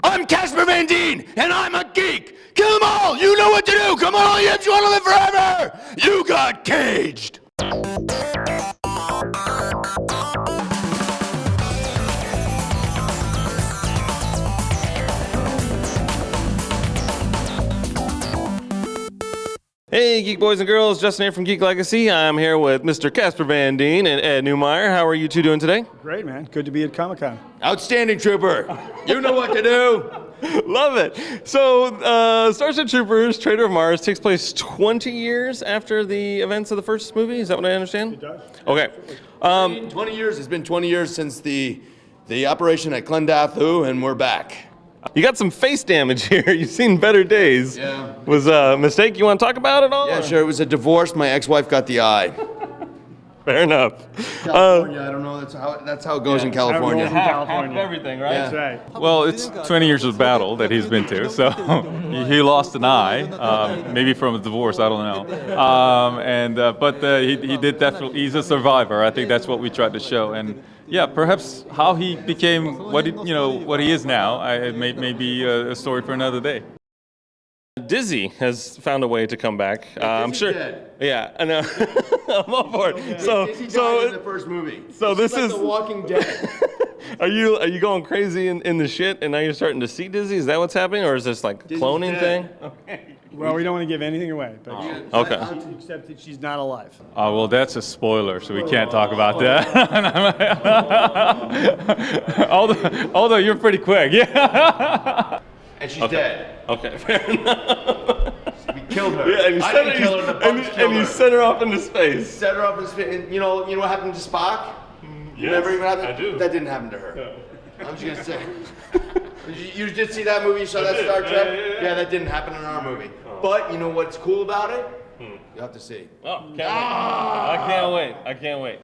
I'm Casper Van Dien, and I'm a geek. Kill them all. You know what to do. Come on, if you want to live forever. You got caged. Hey, geek boys and girls, Justin here from Geek Legacy. I'm here with Mr. Casper Van Dien and Ed Neumeier. How are you two doing today? Great, man. Good to be at Comic-Con. Outstanding, Trooper. You know what to do. Love it. So, Starship Troopers, Traitor of Mars takes place 20 years after the events of the first movie. Is that what I understand? It does. Okay. 20 years. It's been 20 years since the operation at Clendathu, and we're back. You got some face damage here. You've seen better days. Yeah. Was a mistake you want to talk about at all? Yeah, or? sure. It was a divorce. My ex-wife got the eye. Fair enough. California. I don't know. That's how it goes in California. Half everything, right? Yeah. That's right. Well, it's 20 years of battle that he's been to, so he lost an eye, maybe from a divorce, I don't know. But he did definitely, he's a survivor. I think that's what we tried to show. And yeah, perhaps how he became what he is now, it may be a story for another day. Dizzy has found a way to come back. I'm sure. Dead. Yeah, I know. I'm all for it. Dizzy died in the first movie. So this like is The Walking Dead. Are you going crazy in the shit, and now you're starting to see Dizzy? Is that what's happening, or is this like Dizzy's cloning thing? dead. Okay. Well, we don't want to give anything away, but Okay. except that she's not alive. Well, that's a spoiler, so we can't talk about that. although you're pretty quick, yeah. And she's dead. Okay, fair enough. We killed her. Yeah, and you I sent didn't her, kill her. The bugs killed and you her. sent her off into space. Set her up in space. And you know what happened to Spock? Yes, Remember what happened? I do. That didn't happen to her. I'm just gonna say. You did see that movie? You saw that did. Star Trek? Yeah. That didn't happen in our movie. But you know what's cool about it? You have to see. Oh, can't wait. I can't wait. I can't wait.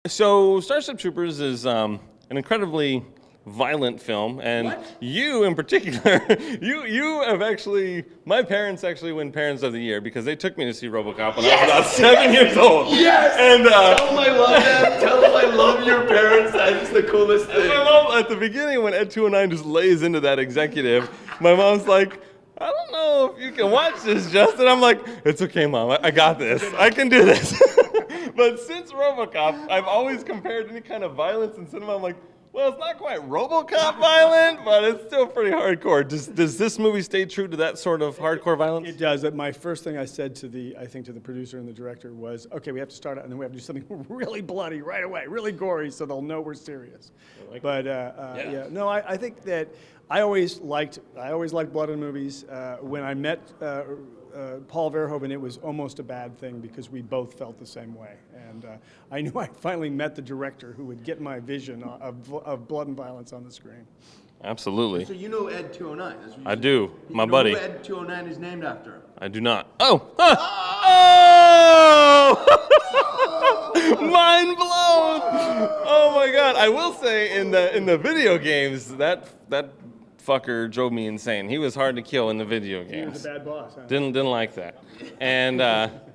So, Starship Troopers is an incredibly violent film, and you in particular, you have actually, my parents actually win Parents of the Year because they took me to see Robocop when I was about 7 years old. Yes! And Tell them I love them. Tell them I love your parents. That's the coolest thing. my mom, at the beginning when Ed 209 just lays into that executive, my mom's like, I don't know if you can watch this, Justin. I'm like, it's okay, Mom. I got this. I can do this. But since Robocop, I've always compared any kind of violence in cinema. I'm like, well, it's not quite Robocop violent, but it's still pretty hardcore. Does this movie stay true to that sort of hardcore violence? It does. My first thing I said to the producer and the director was, okay, we have to start out, and then we have to do something really bloody right away, really gory, so they'll know we're serious. But yeah, no, I think that I always liked blood in movies. When I met Paul Verhoeven, it was almost a bad thing because we both felt the same way. And I knew I finally met the director who would get my vision of blood and violence on the screen. Absolutely. So you know Ed 209. That's what you I said. do. My You know buddy. who Ed 209 is named after? I do not. Oh! Huh. Oh! Mind blown! Oh my God! I will say in the video games that fucker drove me insane. He was hard to kill in the video He was games. a bad boss, huh? Didn't like that, and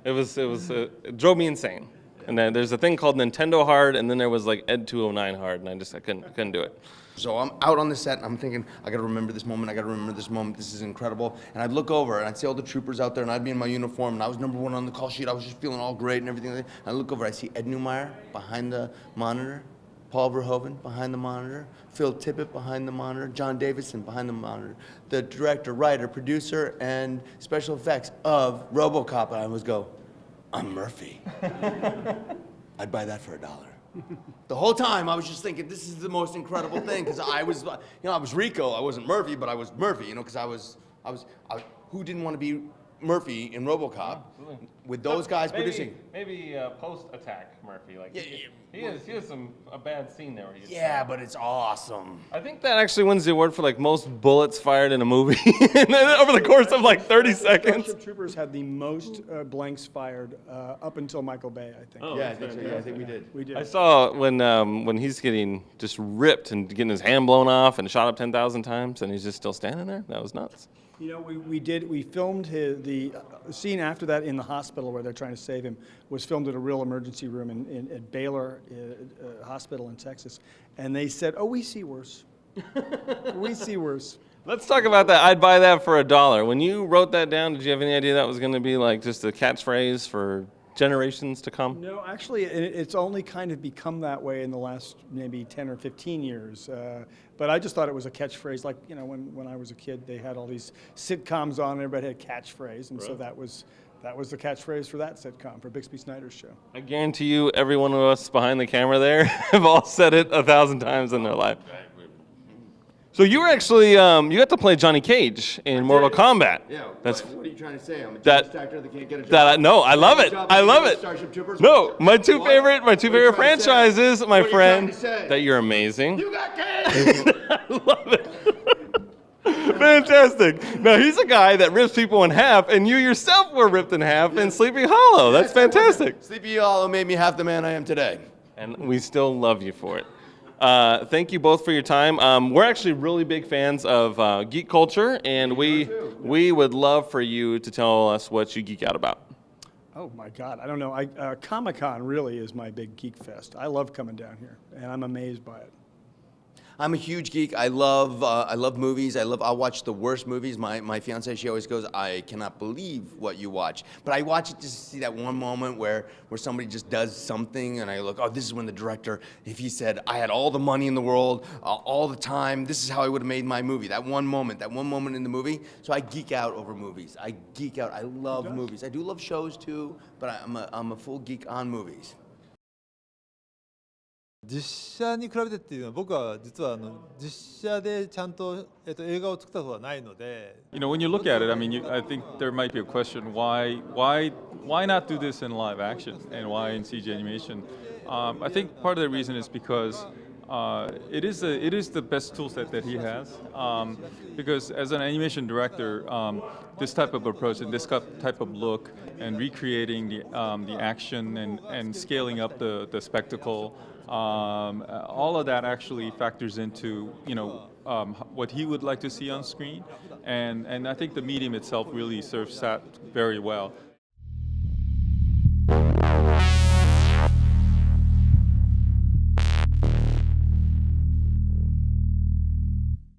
it drove me insane. And then there's a thing called Nintendo Hard, and then there was like Ed 209 Hard, and I couldn't do it. So I'm out on the set, and I'm thinking, I gotta remember this moment, this is incredible. And I'd look over, and I'd see all the troopers out there, and I'd be in my uniform, and I was #1 on the call sheet, I was just feeling all great and everything. And I look over, I see Ed Neumeier behind the monitor, Paul Verhoeven behind the monitor, Phil Tippett behind the monitor, John Davidson behind the monitor, the director, writer, producer, and special effects of Robocop, and I always go, I'm Murphy. I'd buy that for $1. The whole time I was just thinking, this is the most incredible thing, because I was Rico. I wasn't Murphy, but I was Murphy, because I was who didn't want to be Murphy in Robocop with those guys producing? Maybe post-attack Murphy. Like he has a bad scene there. Where he's But it's awesome. I think that actually wins the award for like most bullets fired in a movie over the course of like 30 seconds. Starship Troopers had the most blanks fired up until Michael Bay, I think. Oh, Yeah, I think so. Yeah, I think we did. We did. I saw when he's getting just ripped and getting his hand blown off and shot up 10,000 times, and he's just still standing there. That was nuts. You know, we filmed the scene after that in the hospital where they're trying to save him was filmed at a real emergency room at Baylor Hospital in Texas, and they said, "Oh, we see worse. We see worse." Let's talk about that. I'd buy that for $1. When you wrote that down, did you have any idea that was going to be like just a catchphrase for generations to come? No, actually, it's only kind of become that way in the last maybe 10 or 15 years. But I just thought it was a catchphrase. Like, you know, when I was a kid, they had all these sitcoms on, everybody had a catchphrase. And so that was the catchphrase for that sitcom, for Bixby Snyder's show. I guarantee you, every one of us behind the camera there have all said it 1,000 times in their life. So you were actually, you got to play Johnny Cage in Mortal Kombat. Yeah. That's what are you trying to say? I'm a that- Jewish actor that can't get a job. no, I love it. I love it. Starship Troopers? No, my two What? favorite What are you trying to franchises, say? my What are you friend, trying to say? that you're amazing. You got Cage! I love it. Fantastic. Now he's a guy that rips people in half, and you yourself were ripped in half in Sleepy Hollow. That's fantastic. Sleepy Hollow made me half the man I am today. And we still love you for it. Thank you both for your time. We're actually really big fans of geek culture, and we would love for you to tell us what you geek out about. Oh my God, I don't know. Comic-Con really is my big geek fest. I love coming down here, and I'm amazed by it. I'm a huge geek. I love movies. I'll watch the worst movies. My fiance, she always goes, I cannot believe what you watch. But I watch it just to see that one moment where somebody just does something, and I look, oh, this is when the director, if he said, I had all the money in the world, all the time, this is how I would have made my movie. That one moment in the movie. So I geek out over movies. I geek out. I love movies. I do love shows too, but I'm a full geek on movies. 実写に比べてっていうのは僕は実は実写でちゃんと、映画を作ったことはないので You know, when you look at it, I mean, I think there might be a question: why not do this in live action, and why in CG animation? I think part of the reason is because it is the best tool set that he has. Because as an animation director, this type of approach and this type of look and recreating the action and scaling up the spectacle. All of that actually factors into what he would like to see on screen, and I think the medium itself really serves that very well.